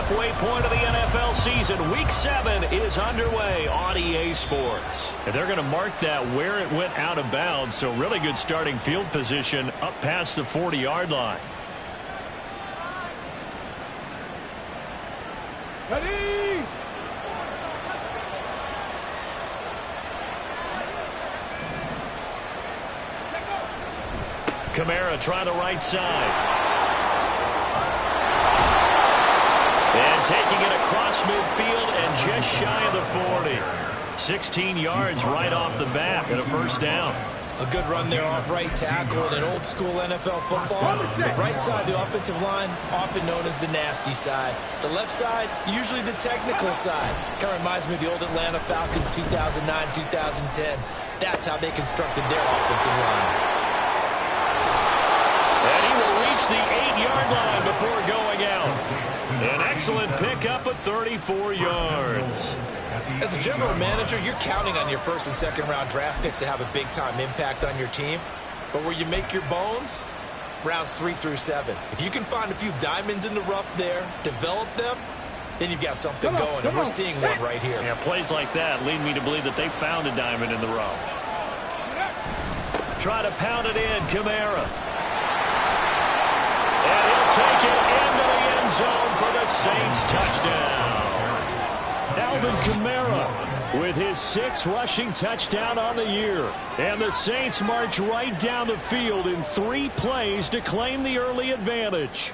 halfway point of the NFL season. Week 7 is underway on EA Sports. And they're going to mark that where it went out of bounds, so really good starting field position up past the 40-yard line. Ready? Kamara try the right side. And taking it across midfield and just shy of the 40. 16 yards right off the bat and a first down. A good run there off right tackle in an old-school NFL football. The right side, the offensive line, often known as the nasty side. The left side, usually the technical side. Kind of reminds me of the old Atlanta Falcons 2009-2010. That's how they constructed their offensive line. And he will reach the 8-yard line before going out. An excellent pickup of 34 yards. As a general manager, you're counting on your first and second round draft picks to have a big-time impact on your team. But where you make your bones, rounds 3 through 7. If you can find a few diamonds in the rough there, develop them, then you've got something going, and we're seeing one right here. Yeah, plays like that lead me to believe that they found a diamond in the rough. Try to pound it in, Kamara. And he'll take it into the end zone for the Saints touchdown. Alvin Kamara with his 6th rushing touchdown on the year. And the Saints march right down the field in 3 plays to claim the early advantage.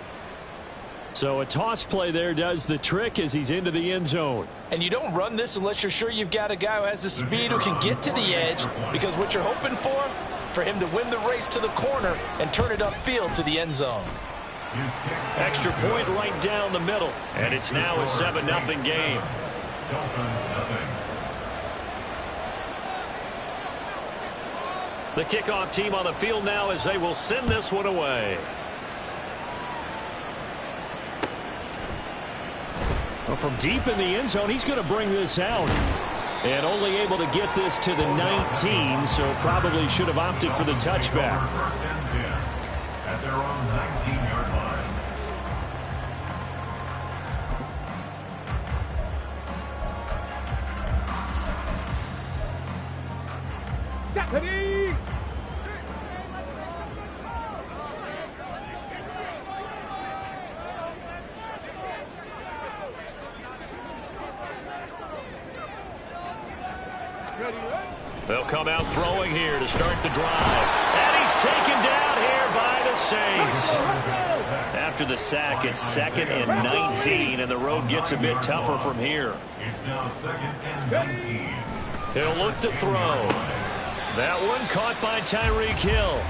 So a toss play there does the trick as he's into the end zone. And you don't run this unless you're sure you've got a guy who has the speed who can get to the edge, because what you're hoping for him to win the race to the corner and turn it upfield to the end zone. Extra point right down the middle. And it's now a 7-0 game. The kickoff team on the field now as they will send this one away. Well, from deep in the end zone, he's going to bring this out. And only able to get this to the 19, so probably should have opted for the touchback. At their own 19-yard line. Ready? They'll come out throwing here to start the drive. And he's taken down here by the Saints. After the sack, it's 2nd and 19, and the road gets a bit tougher from here. It's now 2nd and 19. He'll look to throw. That one caught by Tyreek Hill.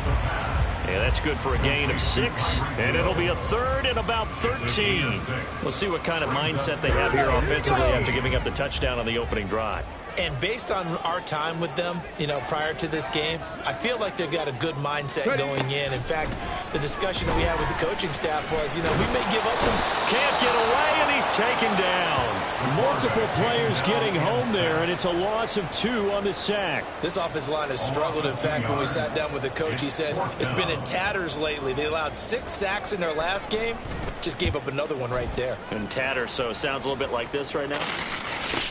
Yeah, that's good for a gain of 6, and it'll be a 3rd and about 13. We'll see what kind of mindset they have here offensively after giving up the touchdown on the opening drive. And based on our time with them, prior to this game, I feel like they've got a good mindset going in. In fact, the discussion that we had with the coaching staff was, we may give up some. Can't get away, and he's taken down. Multiple players getting home there, and it's a loss of 2 on the sack. This offensive line has struggled. In fact, when we sat down with the coach, he said it's been in tatters lately. They allowed 6 sacks in their last game. Just gave up another one right there. In tatters, so it sounds a little bit like this right now.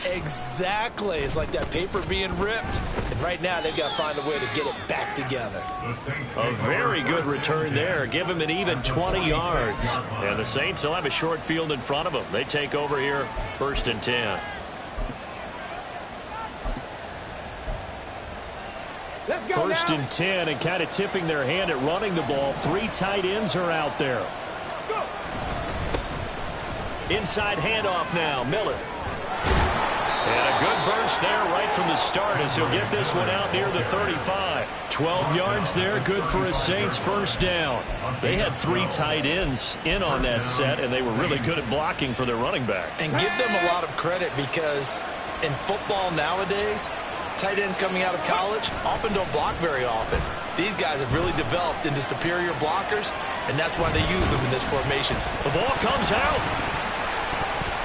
Exactly. It's like that paper being ripped. And right now, they've got to find a way to get it back together. A very good return there. Give him an even 20 yards. And the Saints will have a short field in front of them. They take over here, 1st and 10. First and 10, and kind of tipping their hand at running the ball. 3 tight ends are out there. Inside handoff now, Miller. And a good burst there right from the start as he'll get this one out near the 35. 12 yards there, good for a Saints first down. They had 3 tight ends in on that set, and they were really good at blocking for their running back. And give them a lot of credit, because in football nowadays, tight ends coming out of college often don't block very often. These guys have really developed into superior blockers, and that's why they use them in this formations. The ball comes out.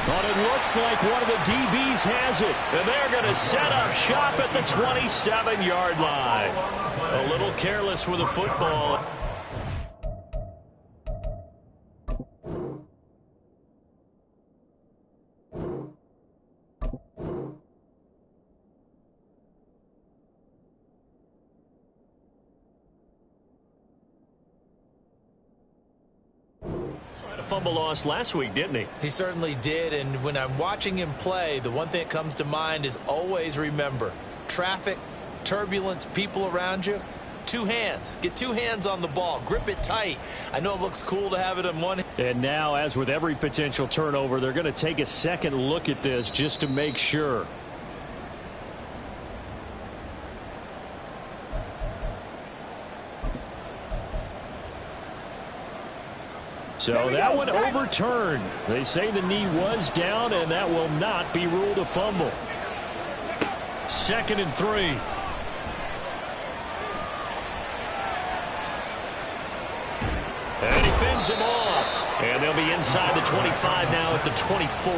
But it looks like one of the DBs has it. And they're going to set up shop at the 27-yard line. A little careless with the football. fumble loss last week, didn't he? He certainly did, and when I'm watching him play, the one thing that comes to mind is always remember, traffic, turbulence, people around you, two hands. Get two hands on the ball. Grip it tight. I know it looks cool to have it in one hand. And now, as with every potential turnover, they're going to take a second look at this just to make sure. So that one overturned. They say the knee was down, and that will not be ruled a fumble. 2nd and 3. And he fends him off. And they'll be inside the 25 now at the 24.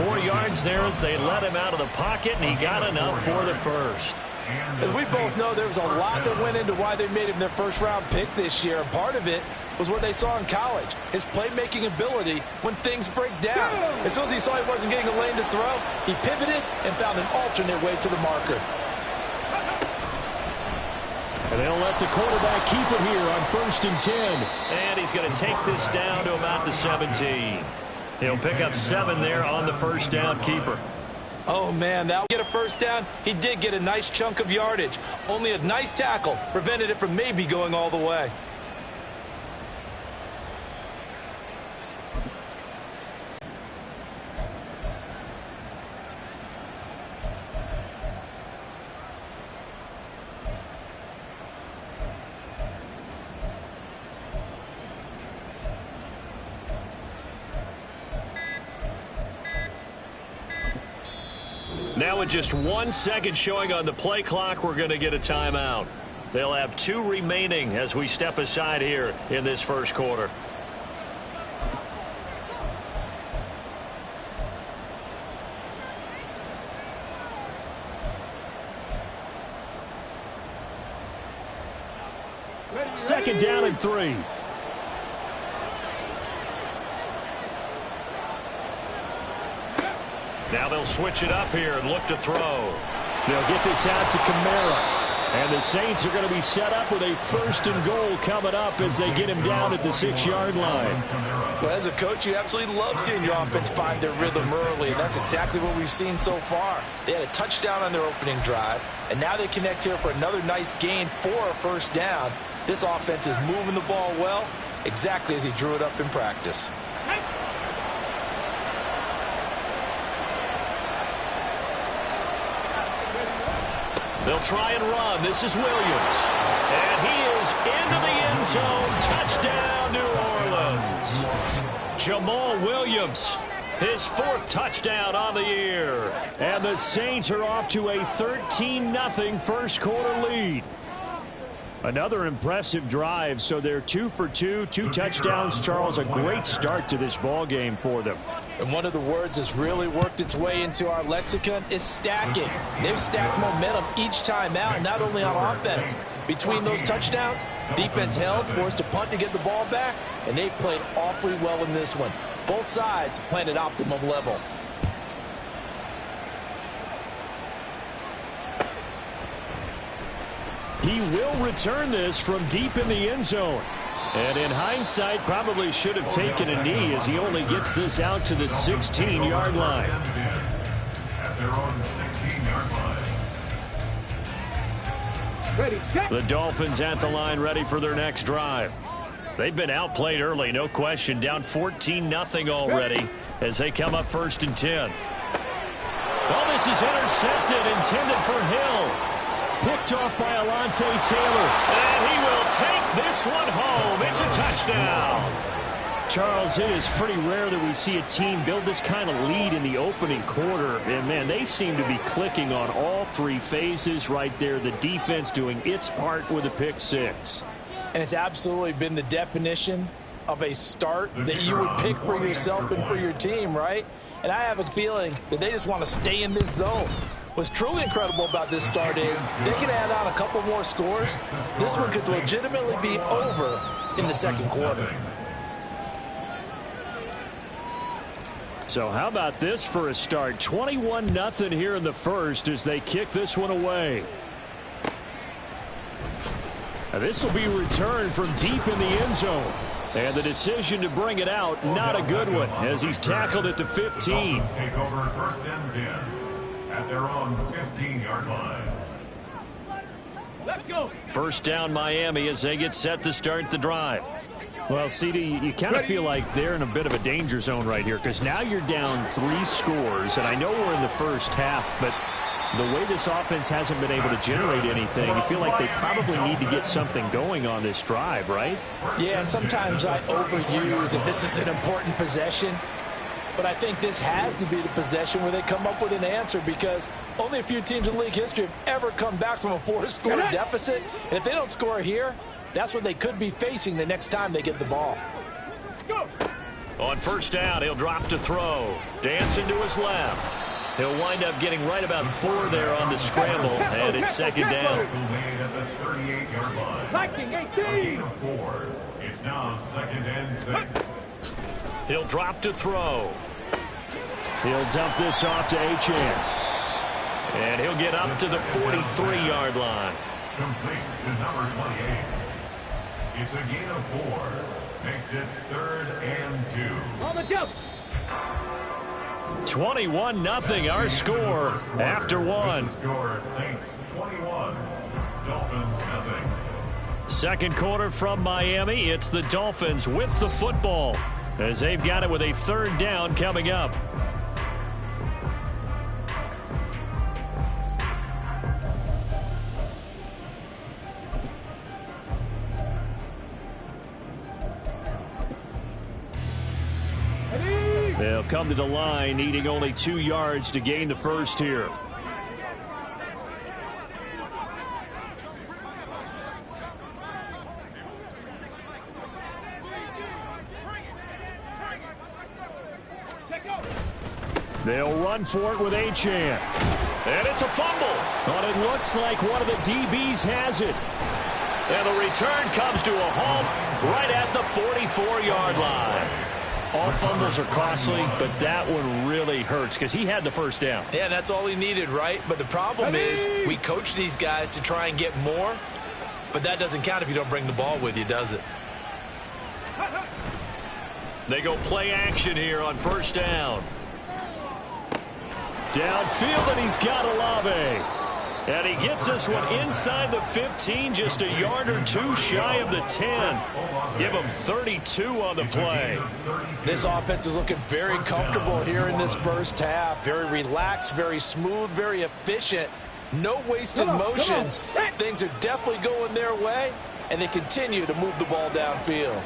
4 yards there as they let him out of the pocket, and he got enough for the first. As we both know, there was a lot that went into why they made him their first-round pick this year. And part of it was what they saw in college, his playmaking ability when things break down. As soon as he saw he wasn't getting a lane to throw, he pivoted and found an alternate way to the marker. And they'll let the quarterback keep it here on 1st and 10. And he's going to take this down to about the 17. He'll pick up 7 there on the first down keeper. Oh, man, that get a first down. He did get a nice chunk of yardage. Only a nice tackle prevented it from maybe going all the way. Now with just 1 second showing on the play clock, we're going to get a timeout. They'll have 2 remaining as we step aside here in this first quarter. Second down and 3. Now they'll switch it up here and look to throw. They'll get this out to Kamara. And the Saints are going to be set up with a 1st and goal coming up as they get him down at the 6-yard line. Well, as a coach, you absolutely love seeing your offense find their rhythm early, and that's exactly what we've seen so far. They had a touchdown on their opening drive, and now they connect here for another nice gain for a first down. This offense is moving the ball well, exactly as he drew it up in practice. They'll try and run. This is Williams. And he is into the end zone. Touchdown, New Orleans. Jamal Williams, his 4th touchdown on the year. And the Saints are off to a 13-0 first quarter lead. Another impressive drive, so they're 2 for 2, 2 touchdowns. Charles, a great start to this ball game for them. And one of the words that's really worked its way into our lexicon is stacking. They've stacked momentum each time out, and not only on offense. Between those touchdowns, defense held, forced a punt to get the ball back, and they played awfully well in this one. Both sides playing at optimum level. He will return this from deep in the end zone. And in hindsight, probably should have taken a knee as he only gets this out to the 16-yard line. At their own 16-yard line. The Dolphins at the line ready for their next drive. They've been outplayed early, no question. Down 14-0 already as they come up 1st and 10. Well, this is intercepted, intended for Hill. Picked off by Alontae Taylor. And he will take this one home. It's a touchdown. Charles, it is pretty rare that we see a team build this kind of lead in the opening quarter. And, man, they seem to be clicking on all 3 phases right there. The defense doing its part with a pick 6. And it's absolutely been the definition of a start that you would pick for yourself and for your team, right? And I have a feeling that they just want to stay in this zone. What's truly incredible about this start is they can add on a couple more scores. This one could legitimately be over in the second quarter. So how about this for a start? 21-0 here in the first as they kick this one away. Now this will be returned from deep in the end zone. And the decision to bring it out, not a good one, as he's tackled at the 15. Take over first and 10 at their own 15-yard line. Let's go. First down Miami as they get set to start the drive. Well, CD, you kind of feel like they're in a bit of a danger zone right here because now you're down 3 scores, and I know we're in the first half, but the way this offense hasn't been able to generate anything, you feel like they probably need to get something going on this drive, right? Yeah, and sometimes I overuse if this is an important possession. But I think this has to be the possession where they come up with an answer because only a few teams in league history have ever come back from a 4-score deficit. And if they don't score here, that's what they could be facing the next time they get the ball. Go. On first down, he'll drop to throw. Dancing to his left. He'll wind up getting right about 4 there on the scramble, and it's second down. Made at the 38-yard line. Viking 18. 4. It's now second and 6. He'll drop to throw. He'll dump this off to Achane. And he'll get up to the 43-yard line. Complete to number 28. It's a gain of 4. Makes it 3rd and 2. On the jump. 21-0 our score after 1. Score Saints 21. Dolphins nothing. Second quarter from Miami. It's the Dolphins with the football as they've got it with a 3rd down coming up. They'll come to the line, needing only 2 yards to gain the first here. They'll run for it with Achane. And it's a fumble. But it looks like one of the DBs has it. And the return comes to a halt right at the 44-yard line. All fumbles are costly, but that one really hurts because he had the first down. Yeah, that's all he needed, right? But the problem is we coach these guys to try and get more, but that doesn't count if you don't bring the ball with you, does it? They go play action here on first down. Downfield, and he's got Olave. And he gets this one inside the 15, just a yard or 2 shy of the 10. Give him 32 on the play. This offense is looking very comfortable here in this first half. Very relaxed, very smooth, very efficient. No wasted motions. Things are definitely going their way, and they continue to move the ball downfield.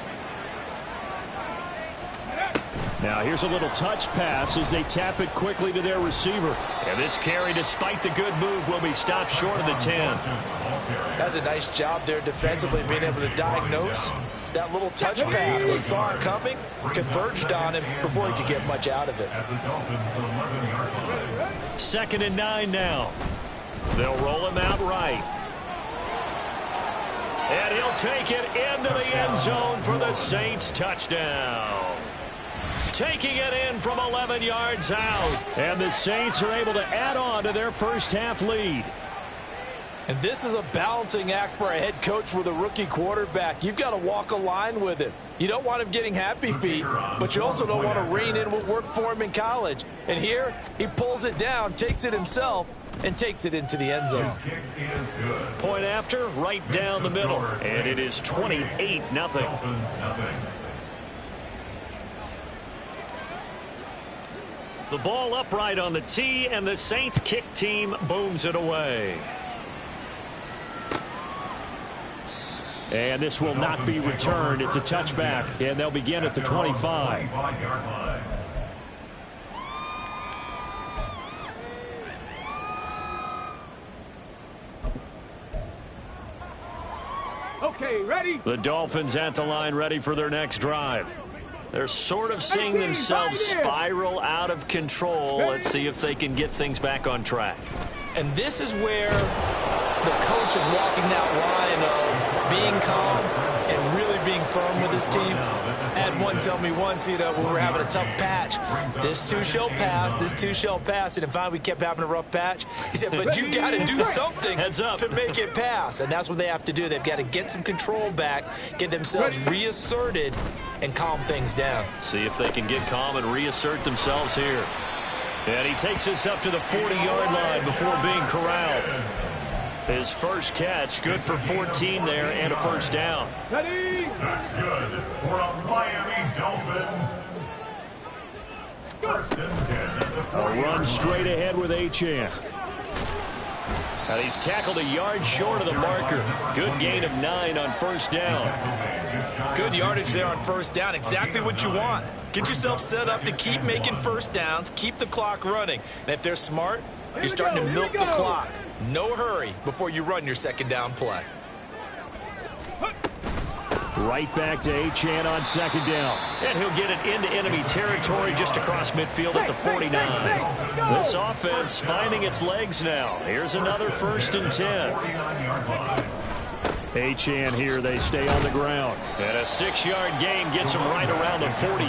Now here's a little touch pass as they tap it quickly to their receiver. And this carry, despite the good move, will be stopped short of the 10. That's a nice job there defensively, being able to diagnose that little touch pass. They saw it coming, converged on him before he could get much out of it. 2nd and 9 now. They'll roll him out right. And he'll take it into the end zone for the Saints touchdown. Taking it in from 11 yards out. And the Saints are able to add on to their first half lead. And this is a balancing act for a head coach with a rookie quarterback. You've got to walk a line with him. You don't want him getting happy feet, but you also don't want to rein in what worked for him in college. And here, he pulls it down, takes it himself, and takes it into the end zone. Point after, right down the middle. And it is 28-0. The ball upright on the tee, and the Saints kick team booms it away. And this will not be returned. It's a touchback, and they'll begin at the 25. Okay, ready? The Dolphins at the line, ready for their next drive. They're sort of seeing themselves spiral out of control. Let's see if they can get things back on track. And this is where the coach is walking that line of being calm and really being firm with his team. Had one tell me once, when we were having a tough patch, this too shall pass, this too shall pass. And if finally we kept having a rough patch, he said, but you got to do something to make it pass. And that's what they have to do. They've got to get some control back, get themselves reasserted, and calm things down. See if they can get calm and reassert themselves here. And he takes us up to the 40-yard line before being corralled. His first catch, good for 14 there and a first down. Ready? That's good for a Miami Dolphin. First and 10 at the 40. A run straight ahead with Achane. And he's tackled a yard short of the marker. Good gain of 9 on first down. Good yardage there on first down. Exactly what you want. Get yourself set up to keep making first downs, keep the clock running. And if they're smart, you're starting to milk the clock. No hurry before you run your second down play. Right back to Achane on second down. And he'll get it into enemy territory just across midfield at the 49. This offense finding its legs now. Here's another first and 10. Achane here, they stay on the ground. And a 6-yard gain gets him right around the 43.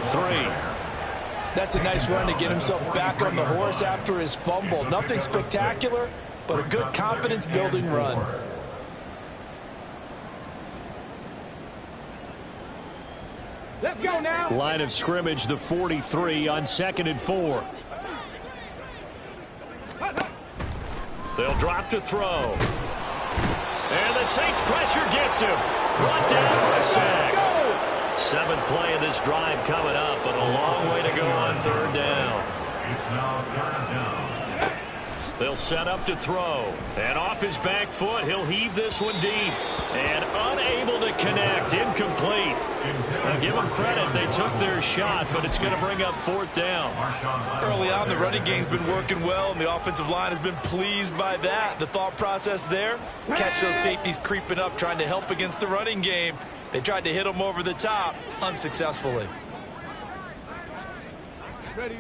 That's a nice run to get himself back on the horse after his fumble. Nothing spectacular, but a good confidence-building run. Let's go now. Line of scrimmage, the 43 on 2nd and 4. They'll drop to throw. And the Saints pressure gets him. Brought down for a sack. 7th play of this drive coming up, but a long way to go on third down. It's now third down. They'll set up to throw. And off his back foot, he'll heave this one deep. And unable to connect. Incomplete. Now give them credit. They took their shot, but it's going to bring up 4th down. Early on, the running game's been working well, and the offensive line has been pleased by that. The thought process there, catch those safeties creeping up, trying to help against the running game. They tried to hit them over the top, unsuccessfully. Ready?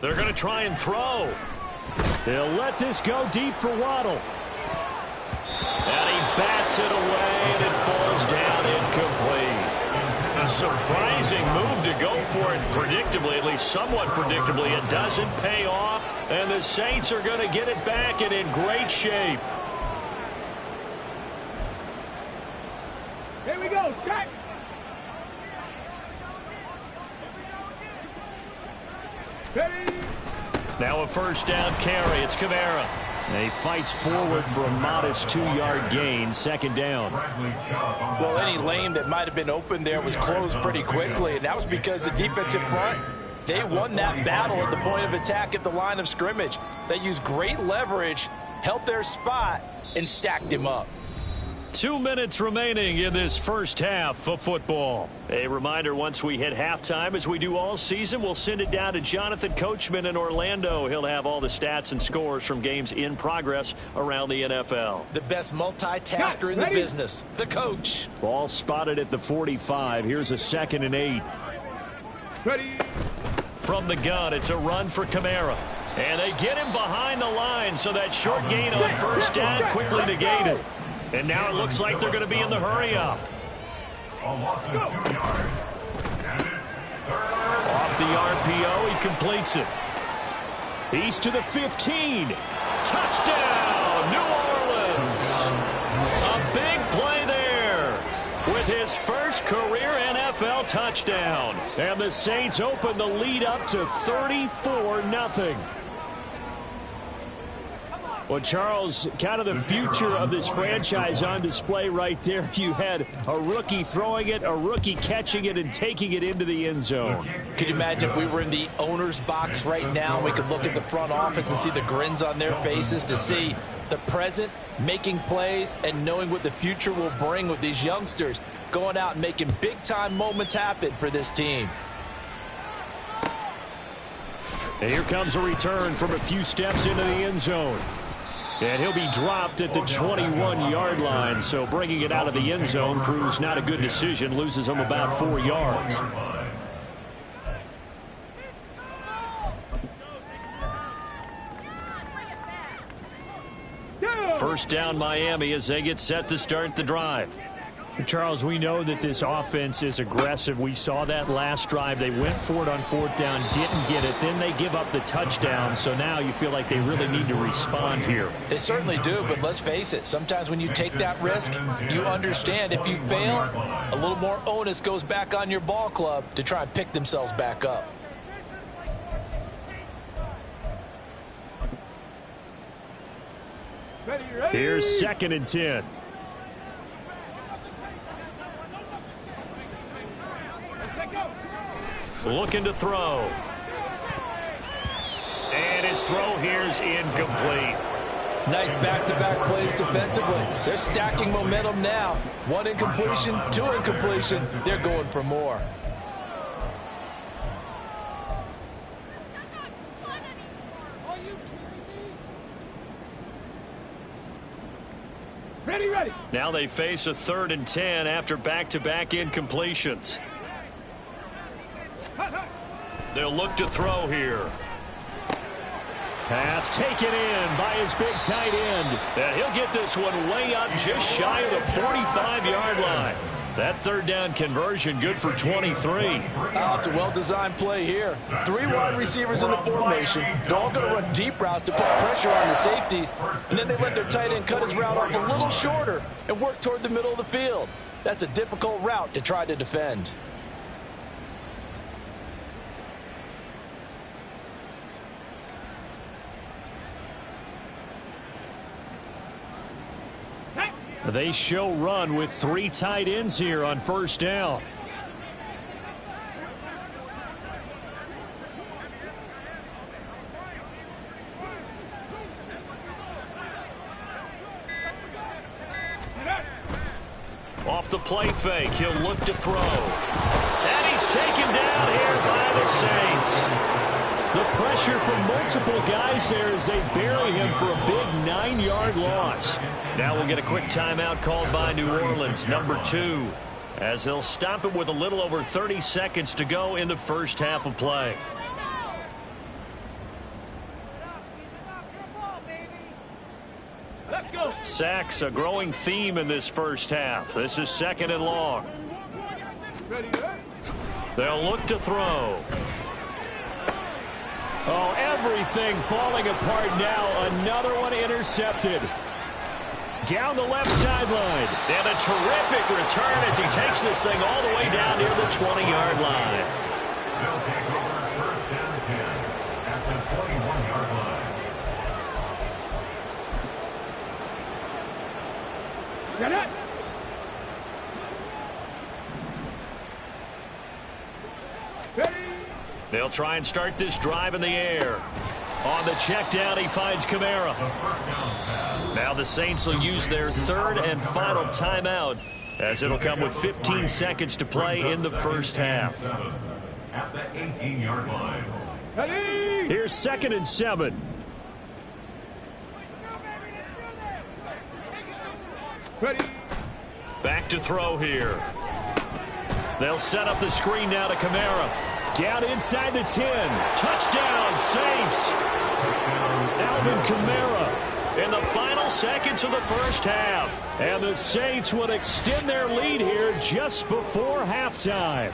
They're going to try and throw. They'll let this go deep for Waddle. And he bats it away, and it falls down incomplete. A surprising move to go for it predictably, at least somewhat predictably. It doesn't pay off, and the Saints are going to get it back and in great shape. Here we go, Jack. Ready? Now a first down carry. It's Kamara. And he fights forward for a modest 2-yard gain. 2nd down. Well, any lane that might have been open there was closed pretty quickly, and that was because the defensive front, they won that battle at the point of attack at the line of scrimmage. They used great leverage, held their spot, and stacked him up. 2 minutes remaining in this first half of football. A reminder, once we hit halftime, as we do all season, we'll send it down to Jonathan Coachman in Orlando. He'll have all the stats and scores from games in progress around the NFL. The best multitasker in the business, the coach. Ball spotted at the 45. Here's a 2nd and 8. Ready? From the gun, it's a run for Kamara. And they get him behind the line, so that short gain on first down quickly negated. And now it looks like they're going to be in the hurry-up. A loss of 2 yards. And it's third. Off the RPO, he completes it. He's to the 15. Touchdown, New Orleans. A big play there with his first career NFL touchdown. And the Saints open the lead up to 34-0. Well, Charles, kind of the future of this franchise on display right there. You had a rookie throwing it, a rookie catching it, and taking it into the end zone. Could you imagine if we were in the owner's box right now, we could look at the front office and see the grins on their faces, to see the present making plays and knowing what the future will bring with these youngsters going out and making big-time moments happen for this team. And here comes a return from a few steps into the end zone. And he'll be dropped at the 21-yard line, so bringing it out of the end zone proves not a good decision, loses him about 4 yards. First down Miami as they get set to start the drive. Charles, we know that this offense is aggressive. We saw that last drive. They went for it on 4th down, didn't get it. Then they give up the touchdown. So now you feel like they really need to respond here. They certainly do, but let's face it. Sometimes when you take that risk, you understand if you fail, a little more onus goes back on your ball club to try and pick themselves back up. Ready. Here's 2nd and 10. Looking to throw. And his throw here's incomplete. Nice back-to-back plays defensively. They're stacking momentum now. 1 incompletion, 2 incompletion. They're going for more. Ready. Now they face a 3rd and 10 after back-to-back incompletions. They'll look to throw here. Pass taken in by his big tight end. And he'll get this one way up just shy of the 45-yard line. That 3rd down conversion good for 23. It's a well-designed play here. 3 wide receivers in the formation. They're all going to run deep routes to put pressure on the safeties. And then they let their tight end cut his route off a little shorter and work toward the middle of the field. That's a difficult route to try to defend. They show run with 3 tight ends here on 1st down. Off the play fake, he'll look to throw. And he's taken down here by the Saints. The pressure from multiple guys there as they bury him for a big 9-yard loss. Now we'll get a quick timeout called by New Orleans, number 2, as they'll stop it with a little over 30 seconds to go in the first half of play. Let's go. Sacks, a growing theme in this first half. This is 2nd and long. Ready. They'll look to throw. Oh, everything falling apart now. Another one intercepted. Down the left sideline. And a terrific return as he takes this thing all the way down near the 20-yard line. They'll take over 1st and 10 at the 21-yard line. Get it. Ready. They'll try and start this drive in the air. On the check down, he finds Kamara. Now the Saints will use their 3rd and final timeout, as it'll come with 15 seconds to play in the first half. At the 18-yard line. Ready. Here's 2nd and 7. Ready. Back to throw here. They'll set up the screen now to Kamara. Down inside the 10. Touchdown, Saints. Alvin Kamara in the final seconds of the first half. And the Saints would extend their lead here just before halftime.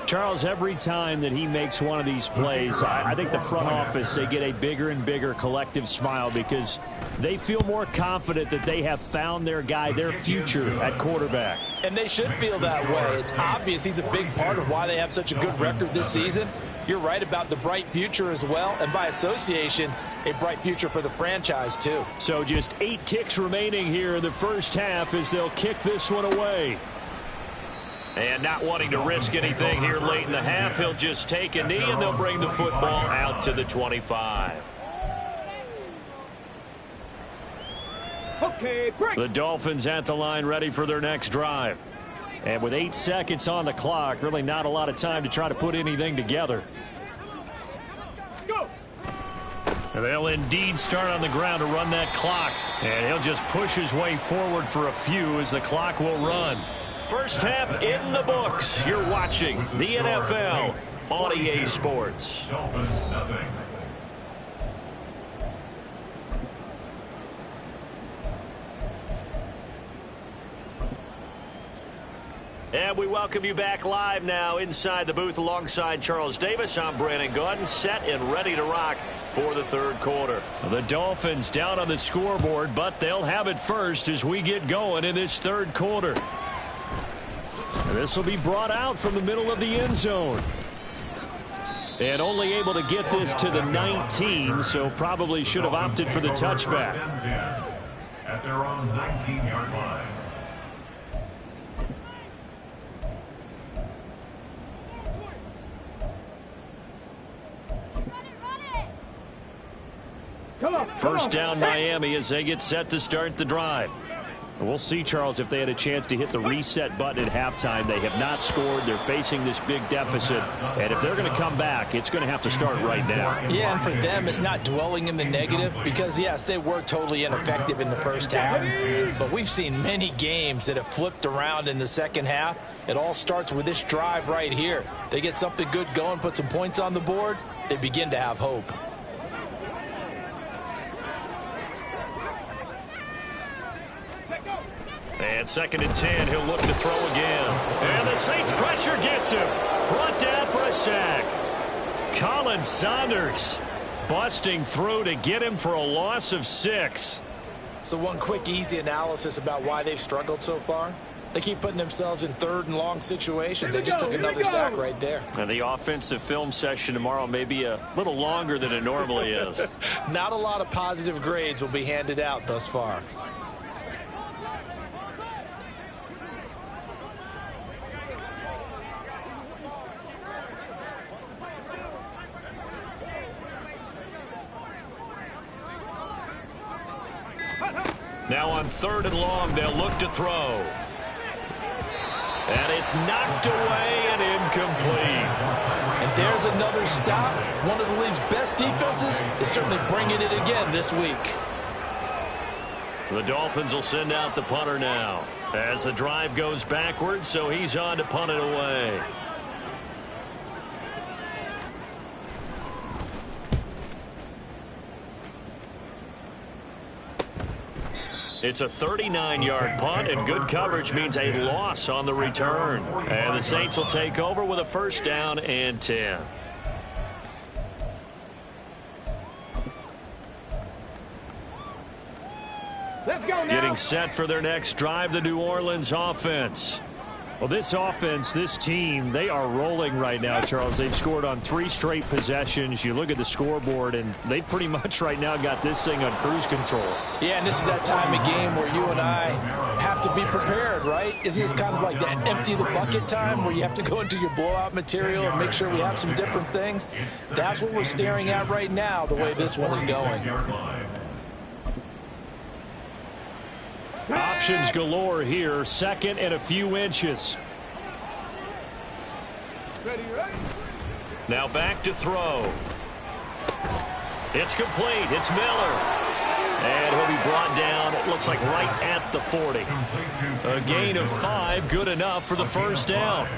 Charles, every time that he makes one of these plays, I think the front office, they get a bigger and bigger collective smile because they feel more confident that they have found their guy, their future at quarterback. And they should feel that way. It's obvious he's a big part of why they have such a good record this season. You're right about the bright future as well, and by association, a bright future for the franchise too. So just 8 ticks remaining here in the first half as they'll kick this one away. And not wanting to risk anything here late in the half, he'll just take a knee and they'll bring the football out to the 25. Okay, break. The Dolphins at the line ready for their next drive. And with 8 seconds on the clock, really not a lot of time to try to put anything together. Go. And they'll indeed start on the ground to run that clock. And he'll just push his way forward for a few as the clock will run. First half in the books. You're watching the NFL on EA Sports. Dolphins, nothing. And we welcome you back live now inside the booth alongside Charles Davis. I'm Brandon Gaudin, set and ready to rock for the third quarter. The Dolphins down on the scoreboard, but they'll have it first as we get going in this third quarter. And this will be brought out from the middle of the end zone. And only able to get this to the 19, so probably should have opted for the touchback. At their own 19-yard line. First down Miami as they get set to start the drive. We'll see, Charles, if they had a chance to hit the reset button at halftime. They have not scored. They're facing this big deficit. And if they're going to come back, it's going to have to start right now. Yeah, and for them, it's not dwelling in the negative because, yes, they were totally ineffective in the first half. But we've seen many games that have flipped around in the second half. It all starts with this drive right here. They get something good going, put some points on the board, they begin to have hope. And 2nd and 10, he'll look to throw again. And the Saints pressure gets him. Brought down for a sack. Colin Saunders busting through to get him for a loss of 6. So one quick, easy analysis about why they've struggled so far. They keep putting themselves in 3rd and long situations. They just took another sack right there. And the offensive film session tomorrow may be a little longer than it normally is. Not a lot of positive grades will be handed out thus far. Now on 3rd and long, they'll look to throw. And it's knocked away and incomplete. And there's another stop. One of the league's best defenses is certainly bringing it again this week. The Dolphins will send out the punter now as the drive goes backwards, so he's on to punt it away. It's a 39-yard punt, and good coverage means a loss on the return. And the Saints will take over with a 1st down and 10. Let's go now. Getting set for their next drive, the New Orleans offense. Well, this offense, this team, they are rolling right now, Charles. They've scored on 3 straight possessions. You look at the scoreboard, and they pretty much right now got this thing on cruise control. Yeah, and this is that time of game where you and I have to be prepared, right? Isn't this kind of like that empty the bucket time where you have to go into your blowout material and make sure we have some different things? That's what we're staring at right now, the way this one is going. Options galore here, 2nd and a few inches. Ready, ready. Now back to throw. It's complete. It's Miller. And he'll be brought down, it looks like right at the 40. A gain of 5, good enough for the 1st down.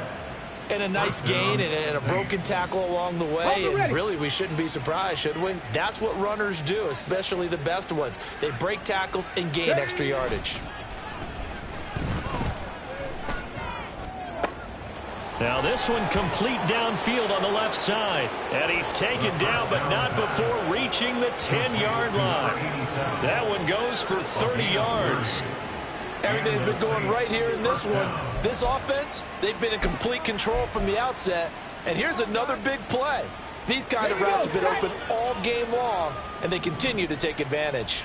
And a nice gain and a broken tackle along the way. And really, we shouldn't be surprised, should we? That's what runners do, especially the best ones. They break tackles and gain extra yardage. Now this one complete downfield on the left side. And he's taken down, but not before reaching the 10-yard line. That one goes for 30 yards. Everything's been going right here in this one. This offense, they've been in complete control from the outset. And here's another big play. These kind of routes have been open all game long, and they continue to take advantage.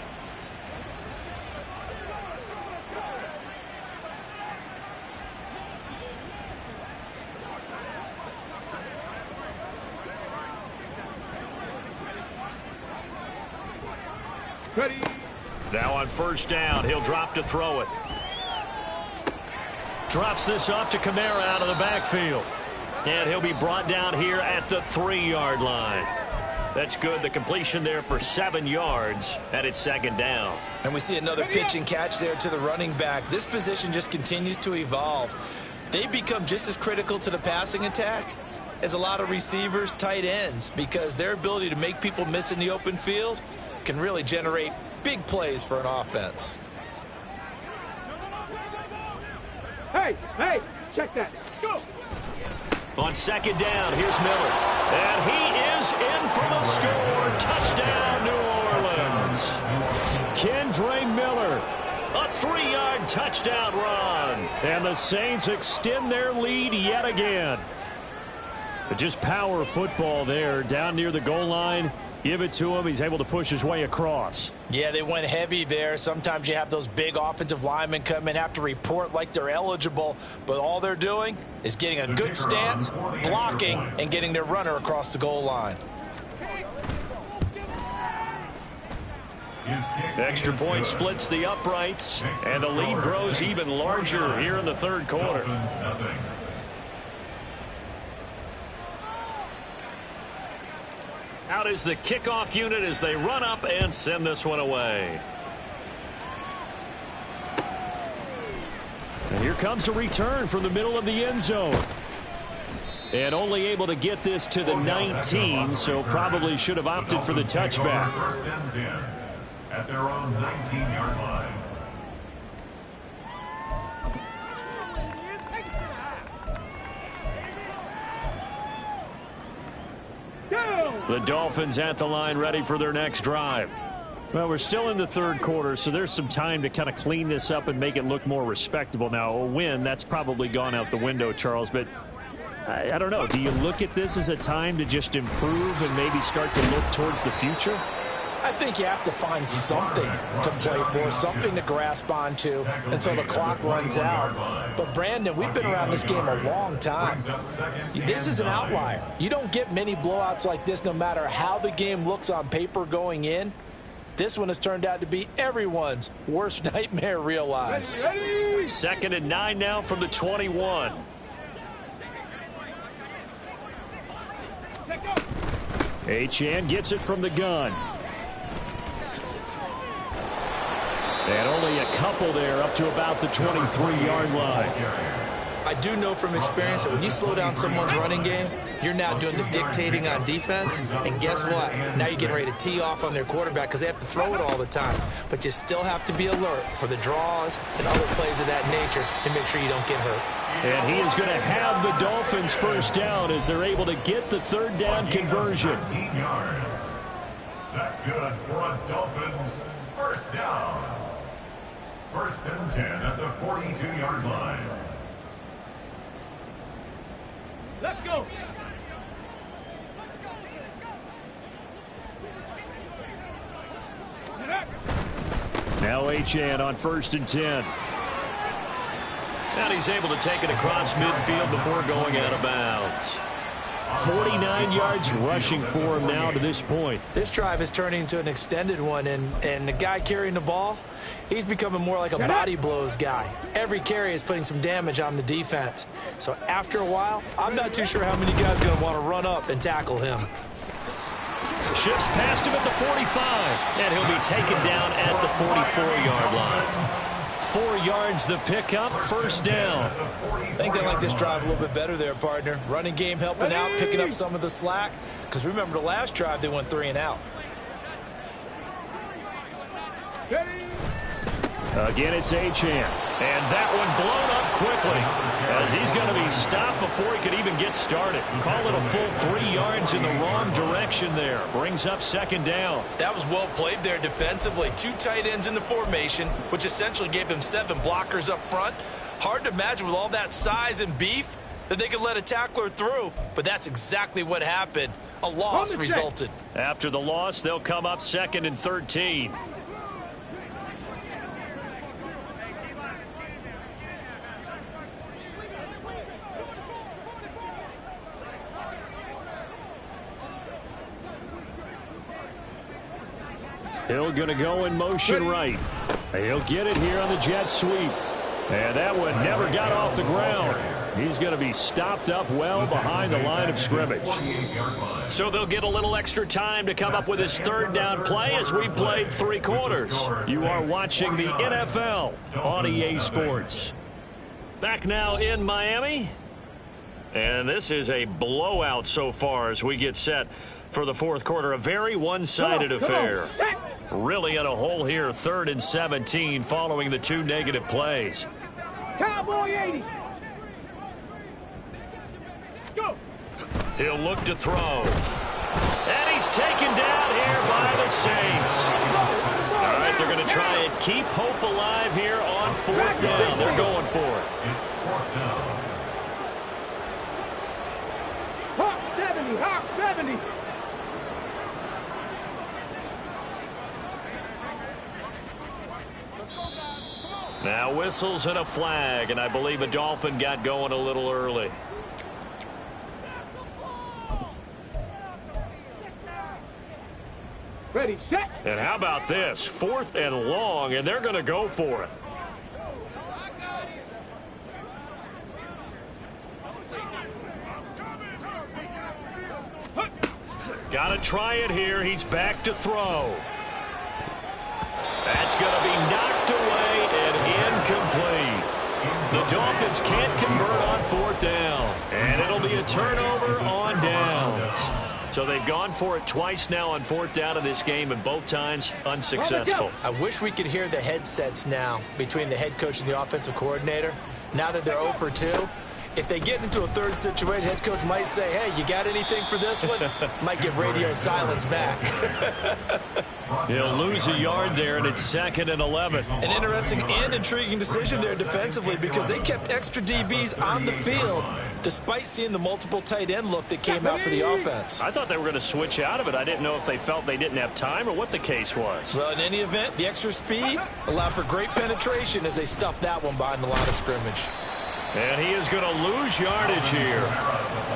Ready. Now on 1st down, he'll drop to throw it. Drops this off to Kamara out of the backfield. And he'll be brought down here at the 3-yard line. That's good. The completion there for 7 yards, and it's 2nd down. And we see another pitch and catch there to the running back. This position just continues to evolve. They become just as critical to the passing attack as a lot of receivers, tight ends, because their ability to make people miss in the open field can really generate big plays for an offense. Hey, check that. Go. On second down, here's Miller. And he is in for the score. Touchdown, New Orleans. Kendre Miller, a 3-yard touchdown run. And the Saints extend their lead yet again. But just power football there down near the goal line. Give it to him. He's able to push his way across. Yeah, they went heavy there. Sometimes you have those big offensive linemen come in, have to report like they're eligible, but all they're doing is getting a good stance, blocking, and getting their runner across the goal line. The extra point splits the uprights, and the lead grows even larger here in the third quarter. Out is the kickoff unit as they run up and send this one away. And here comes a return from the middle of the end zone. And only able to get this to the 19, so probably should have opted for the touchback. First and 10 at their own 19-yard line. The Dolphins at the line ready for their next drive. Well, we're still in the third quarter, so there's some time to kind of clean this up and make it look more respectable. Now, a win, that's probably gone out the window, Charles, but I don't know. Do you look at this as a time to just improve and maybe start to look towards the future? I think you have to find something to play for, something to grasp onto until the clock runs out. But, Brandon, we've been around this game a long time. This is an outlier. You don't get many blowouts like this no matter how the game looks on paper going in. This one has turned out to be everyone's worst nightmare realized. Second and 9 now from the 21. Achane gets it from the gun. And only a couple there up to about the 23-yard line. I do know from experience that when you slow down someone's running game, you're now doing the dictating on defense. And guess what? Now you're getting ready to tee off on their quarterback because they have to throw it all the time. But you still have to be alert for the draws and other plays of that nature to make sure you don't get hurt. And he is going to have the Dolphins first down as they're able to get the third down conversion. 13 yards. That's good for a Dolphins first down. First and 10 at the 42-yard line. Let's go. Now Achane on first and 10. And he's able to take it across midfield before going out of bounds. 49 yards rushing for him now to this point. This drive is turning into an extended one, and the guy carrying the ball, he's becoming more like a body blows guy. Every carry is putting some damage on the defense. So after a while, I'm not too sure how many guys are going to want to run up and tackle him. Shifts past him at the 45, and he'll be taken down at the 44-yard line. 4 yards the pickup, first down. I think they like this drive a little bit better there, partner. Running game helping out, picking up some of the slack. Because remember the last drive, they went 3 and out. Again, it's Achane. And that one blown up quickly as he's going to be stopped before he could even get started. Call it a full 3 yards in the wrong direction there. Brings up second down. That was well played there defensively. 2 tight ends in the formation, which essentially gave them 7 blockers up front. Hard to imagine with all that size and beef that they could let a tackler through, but that's exactly what happened. A loss resulted. After the loss, they'll come up second and 13. Hill going to go in motion right. He'll get it here on the jet sweep. And that one never got off the ground. He's going to be stopped up well behind the line of scrimmage. So they'll get a little extra time to come up with his third down play as we've played 3 quarters. You are watching the NFL on EA Sports. Back now in Miami. And this is a blowout so far as we get set for the fourth quarter. A very one-sided affair. Really in a hole here, 3rd and 17 following the 2 negative plays. Cowboy 80. Go. He'll look to throw. And he's taken down here by the Saints. All right, they're going to try and keep hope alive here on 4th down. They're going for it. It's 4th down. Hawk 70. Hawk 70. Now whistles and a flag, and I believe a Dolphin got going a little early. Ready, set. And how about this? 4th and long, and they're going to go for it. Got to try it here. He's back to throw. That's going to be knocked away and incomplete. The Dolphins can't convert on 4th down, and it'll be a turnover on downs. So they've gone for it twice now on 4th down in this game, and both times unsuccessful. I wish we could hear the headsets now between the head coach and the offensive coordinator. Now that they're 0 for 2, if they get into a third situation, head coach might say, hey, you got anything for this one? Might get radio silence back. He'll lose a yard there, and it's 2nd and 11. An interesting and intriguing decision there defensively because they kept extra DBs on the field despite seeing the multiple tight end look that came out for the offense. I thought they were going to switch out of it. I didn't know if they felt they didn't have time or what the case was. Well, in any event, the extra speed allowed for great penetration as they stuffed that one behind the line of scrimmage. And he is going to lose yardage here.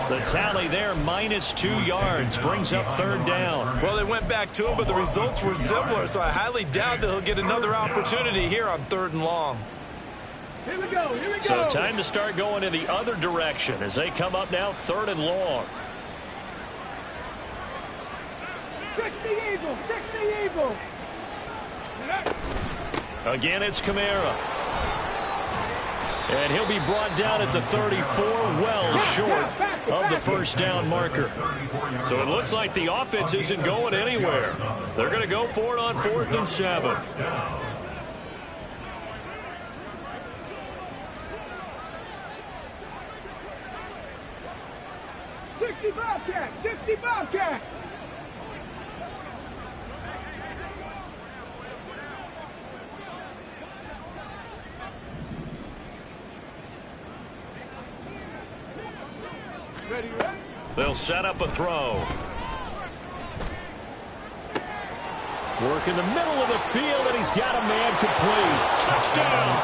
The tally there, -2 yards, brings up 3rd down. Well, they went back to him, but the results were similar, so I highly doubt that he'll get another opportunity here on 3rd and long. Here we go. Here we go. So time to start going in the other direction as they come up now 3rd and long. 60 Eagle. 60 Eagle. Again, it's Kamara. And he'll be brought down at the 34, well short of the 1st down marker. So it looks like the offense isn't going anywhere. They're going to go for it on 4th and 7. 60 Bobcat. 60 Bobcat. Ready, ready. They'll set up a throw. Work in the middle of the field, and he's got a man complete. Touchdown!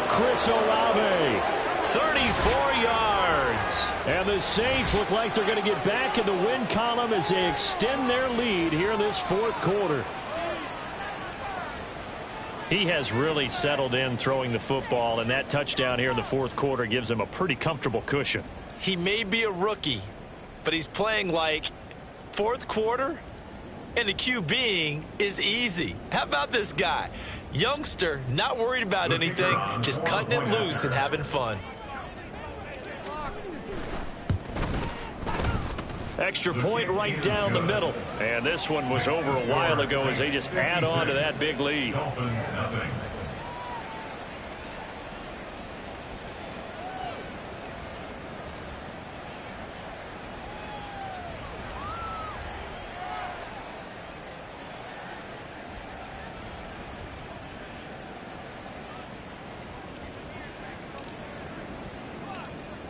Chris Olave, 34 yards. And the Saints look like they're going to get back in the win column as they extend their lead here in this 4th quarter. He has really settled in throwing the football, and that touchdown here in the 4th quarter gives him a pretty comfortable cushion. He may be a rookie, but he's playing like 4th quarter, and the QBing is easy. How about this guy? Youngster, not worried about anything, just cutting it loose and having fun. Extra point right down the middle. And this one was over a while ago as they just add on to that big lead. Dolphins, nothing.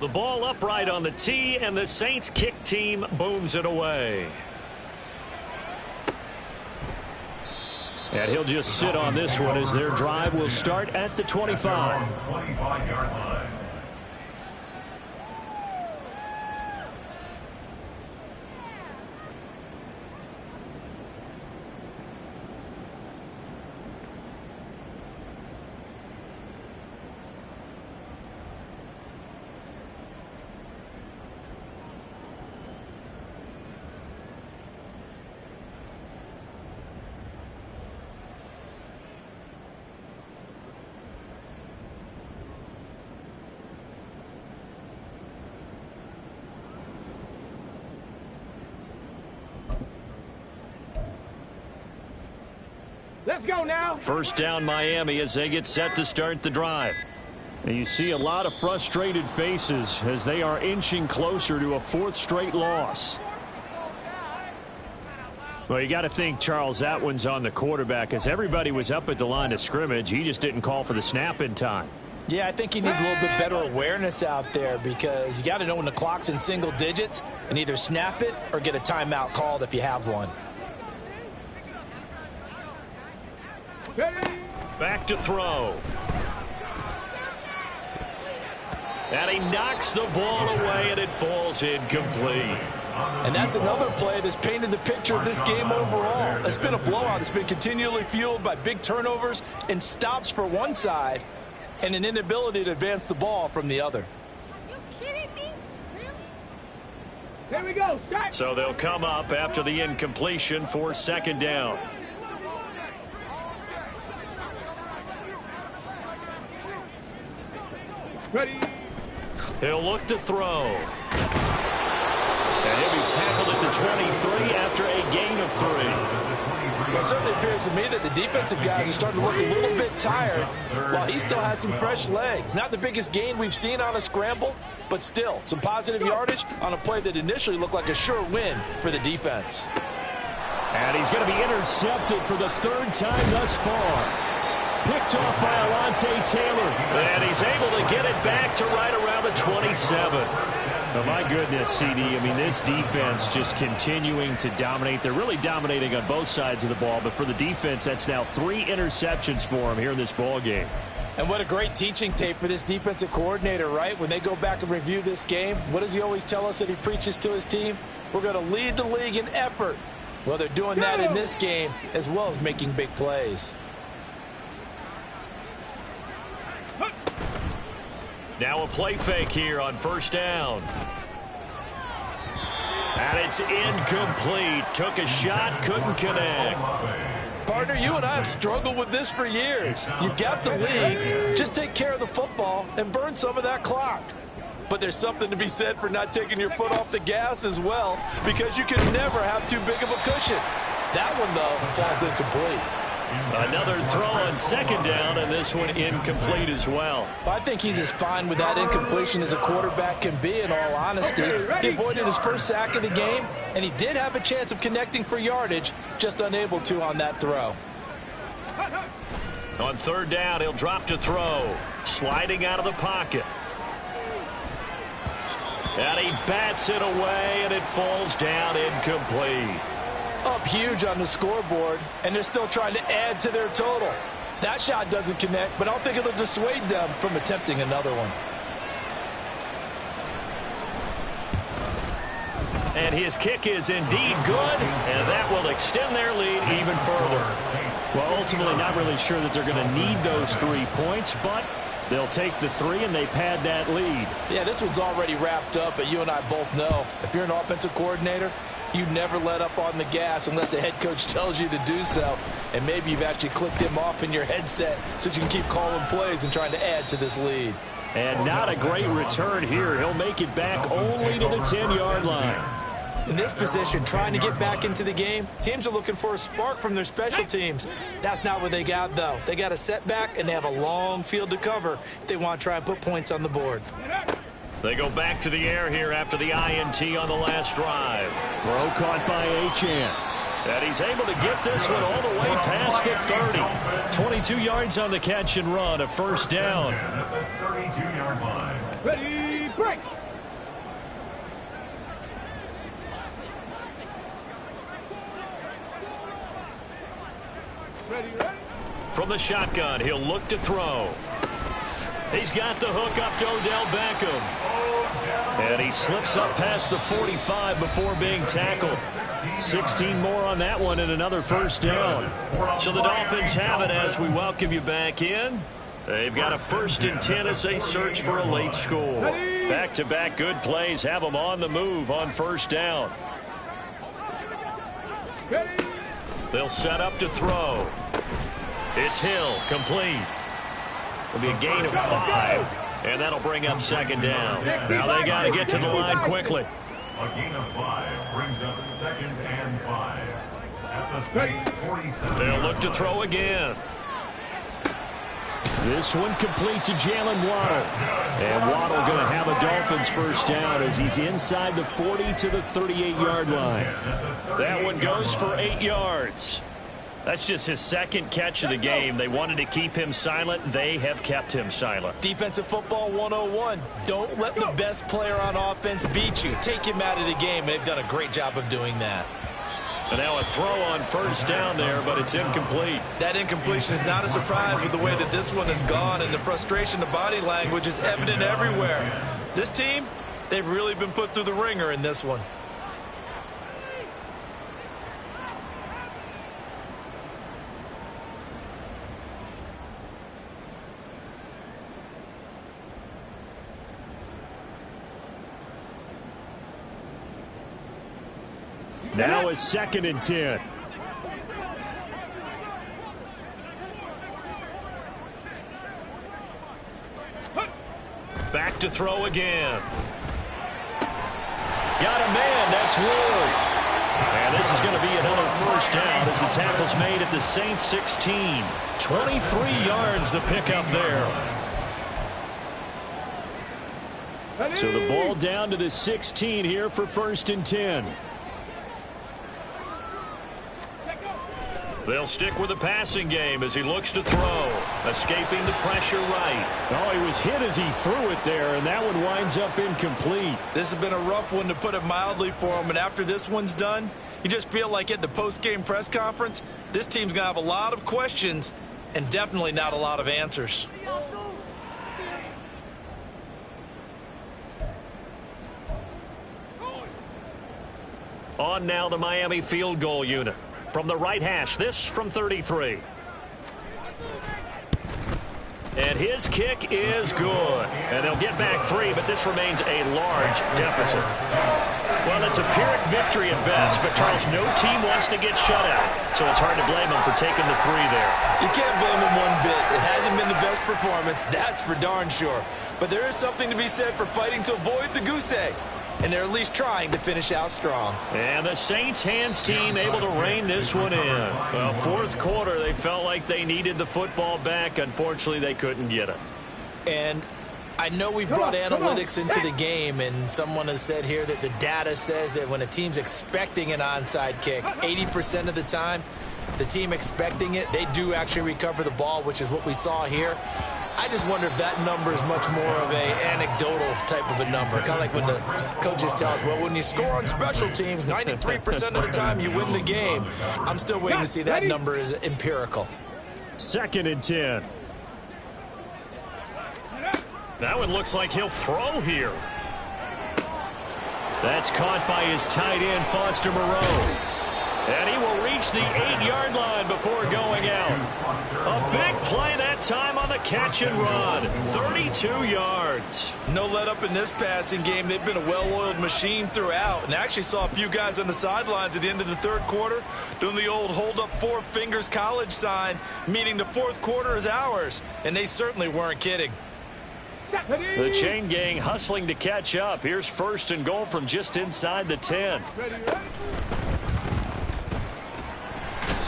The ball upright on the tee, and the Saints kick team booms it away. And he'll just sit on this one as their drive will start at the 25. 25-yard line. Let's go now. 1st down Miami as they get set to start the drive. And you see a lot of frustrated faces as they are inching closer to a 4th straight loss. Well, you got to think, Charles, that one's on the quarterback as everybody was up at the line of scrimmage. He just didn't call for the snap in time. Yeah, I think he needs a little bit better awareness out there because you got to know when the clock's in single digits and either snap it or get a timeout called if you have one. Back to throw. And he knocks the ball away, and it falls incomplete. And that's another play that's painted the picture of this game overall. It's been a blowout. It's been continually fueled by big turnovers and stops for one side and an inability to advance the ball from the other. Are you kidding me? Here we go. Shot. So they'll come up after the incompletion for 2nd down. Ready. He'll look to throw. And he'll be tackled at the 23 after a gain of 3. Well, it certainly appears to me that the defensive guys are starting to look a little bit tired while he still has some fresh legs. Not the biggest gain we've seen on a scramble, but still some positive yardage on a play that initially looked like a sure win for the defense. And he's going to be intercepted for the 3rd time thus far. Picked off by Alontae Taylor. And he's able to get it back to right around the 27. Oh, my goodness, CD. I mean, this defense just continuing to dominate. They're really dominating on both sides of the ball. But for the defense, that's now 3 interceptions for him here in this ball game. And what a great teaching tape for this defensive coordinator, right? When they go back and review this game, what does he always tell us that he preaches to his team? We're going to lead the league in effort. Well, they're doing that in this game as well as making big plays. Now a play fake here on 1st down. And it's incomplete. Took a shot, couldn't connect. Partner, you and I have struggled with this for years. You've got the lead. Just take care of the football and burn some of that clock. But there's something to be said for not taking your foot off the gas as well, because you can never have too big of a cushion. That one, though, falls incomplete. Another throw on 2nd down, and this one incomplete as well. I think he's as fine with that incompletion as a quarterback can be, in all honesty. He avoided his first sack of the game, and he did have a chance of connecting for yardage, just unable to on that throw. On 3rd down, he'll drop to throw. Sliding out of the pocket. And he bats it away, and it falls down incomplete. Up huge on the scoreboard, and they're still trying to add to their total. That shot doesn't connect, but I don't think it'll dissuade them from attempting another one. And his kick is indeed good, and that will extend their lead even further. Well, ultimately not really sure that they're going to need those 3 points, but they'll take the 3 and they pad that lead. Yeah, this one's already wrapped up, but you and I both know if you're an offensive coordinator, you never let up on the gas unless the head coach tells you to do so. And maybe you've actually clicked him off in your headset so you can keep calling plays and trying to add to this lead. And not a great return here. He'll make it back only to the 10-yard line. In this position, trying to get back into the game, teams are looking for a spark from their special teams. That's not what they got, though. They got a setback, and they have a long field to cover if they want to try and put points on the board. They go back to the air here after the INT on the last drive. Throw caught by Achane. And he's able to get this one all the way past the 30. 22 yards on the catch and run, a 1st down. At the 32-yard line. Ready, break. Ready, ready. From the shotgun, he'll look to throw. He's got the hook up to Odell Beckham. And he slips up past the 45 before being tackled. 16 more on that one and another 1st down. So the Dolphins have it as we welcome you back in. They've got a 1st and 10 as they search for a late score. Back-to-back good plays have them on the move on 1st down. They'll set up to throw. It's Hill, complete. It'll be a gain of 5, and that'll bring up 2nd down. Now they got to get to the line quickly. A gain of 5 brings up 2nd and 5. At the Saints 47. They'll look to throw again. This one complete to Jalen Waddle. And Waddle going to have a Dolphins first down as he's inside the 40 to the 38-yard line. That one goes for 8 yards. That's just his second catch of the game. They wanted to keep him silent. They have kept him silent. Defensive football 101. Don't let the best player on offense beat you. Take him out of the game, and they've done a great job of doing that. And now a throw on first down there, but it's incomplete. That incompletion is not a surprise with the way that this one has gone, and the frustration, the body language is evident everywhere. This team, they've really been put through the ringer in this one. Now a 2nd and 10. Back to throw again. Got a man. That's Ward. And this is going to be another first down as the tackle's made at the Saints 16. 23 yards the pickup there. So the ball down to the 16 here for 1st and 10. They'll stick with the passing game as he looks to throw. Escaping the pressure right. Oh, he was hit as he threw it there, and that one winds up incomplete. This has been a rough one, to put it mildly, for him. And after this one's done, you just feel like at the post-game press conference, this team's going to have a lot of questions and definitely not a lot of answers. On now the Miami field goal unit. From the right hash, this from 33. And his kick is good. And they'll get back 3, but this remains a large deficit. Well, it's a Pyrrhic victory at best, but Charles, no team wants to get shut out. So it's hard to blame them for taking the 3 there. You can't blame them one bit. It hasn't been the best performance, that's for darn sure. But there is something to be said for fighting to avoid the goose egg. And they're at least trying to finish out strong. And the Saints hands team able to rein this one in. Well, 4th quarter, they felt like they needed the football back. Unfortunately, they couldn't get it. And I know we brought analytics into the game, and someone has said here that the data says that when a team's expecting an onside kick, 80% of the time, the team expecting it, they do actually recover the ball, which is what we saw here. I just wonder if that number is much more of a anecdotal type of a number. Kind of like when the coaches tell us, well, when you score on special teams, 93% of the time you win the game. I'm still waiting to see that number is empirical. 2nd and 10. That one looks like he'll throw here. That's caught by his tight end, Foster Moreau. And he will reach the 8-yard line before going out. A big play that time on the catch and run. 32 yards. No let up in this passing game. They've been a well-oiled machine throughout. And actually saw a few guys on the sidelines at the end of the 3rd quarter doing the old hold up 4 fingers college sign, meaning the 4th quarter is ours. And they certainly weren't kidding. The chain gang hustling to catch up. Here's 1st and goal from just inside the 10.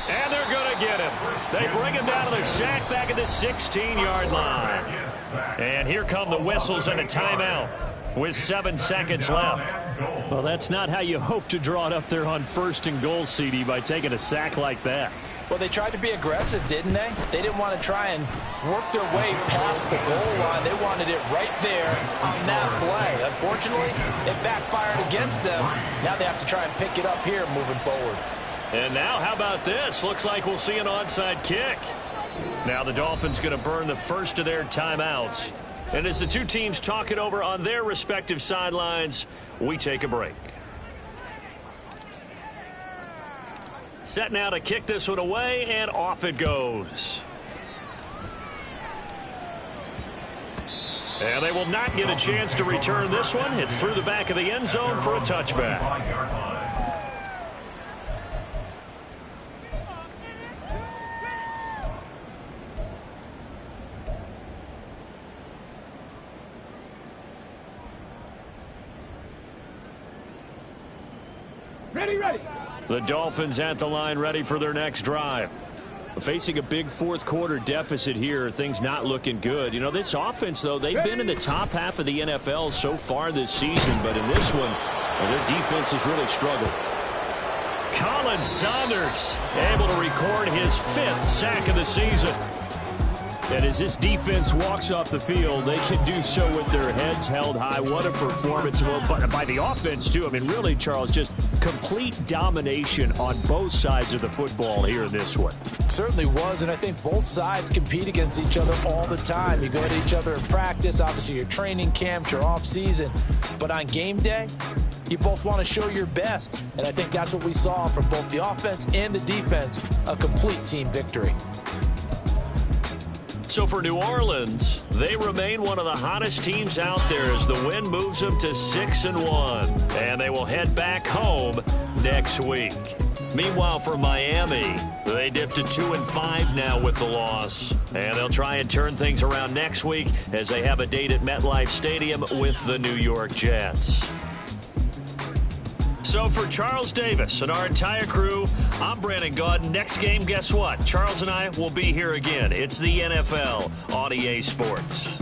And they're going to get him. They bring him down to the sack back at the 16-yard line. And here come the whistles and a timeout with 7 seconds left. Well, that's not how you hope to draw it up there on 1st and goal, CD, by taking a sack like that. Well, they tried to be aggressive, didn't they? They didn't want to try and work their way past the goal line. They wanted it right there on that play. Unfortunately, it backfired against them. Now they have to try and pick it up here moving forward. And now, how about this? Looks like we'll see an onside kick. Now the Dolphins going to burn the first of their timeouts. And as the two teams talk it over on their respective sidelines, we take a break. Set now to kick this one away, and off it goes. And they will not get a chance to return this one. It's through the back of the end zone for a touchback. Ready. The Dolphins at the line, ready for their next drive. Facing a big fourth-quarter deficit here, things not looking good. You know, this offense, though, they've been in the top half of the NFL so far this season, but in this one, their defense has really struggled. Colin Saunders able to record his 5th sack of the season. And as this defense walks off the field, they can do so with their heads held high. What a performance by the offense, too. I mean, really, Charles, just complete domination on both sides of the football here in this one. Certainly was, and I think both sides compete against each other all the time. You go at each other in practice, obviously your training camps, your off-season. But on game day, you both want to show your best. And I think that's what we saw from both the offense and the defense, a complete team victory. So for New Orleans, they remain one of the hottest teams out there as the win moves them to 6-1. And they will head back home next week. Meanwhile, for Miami, they dipped to 2-5 now with the loss. And they'll try and turn things around next week as they have a date at MetLife Stadium with the New York Jets. So for Charles Davis and our entire crew, I'm Brandon Gaudin. Next game, guess what? Charles and I will be here again. It's the NFL on EA Sports.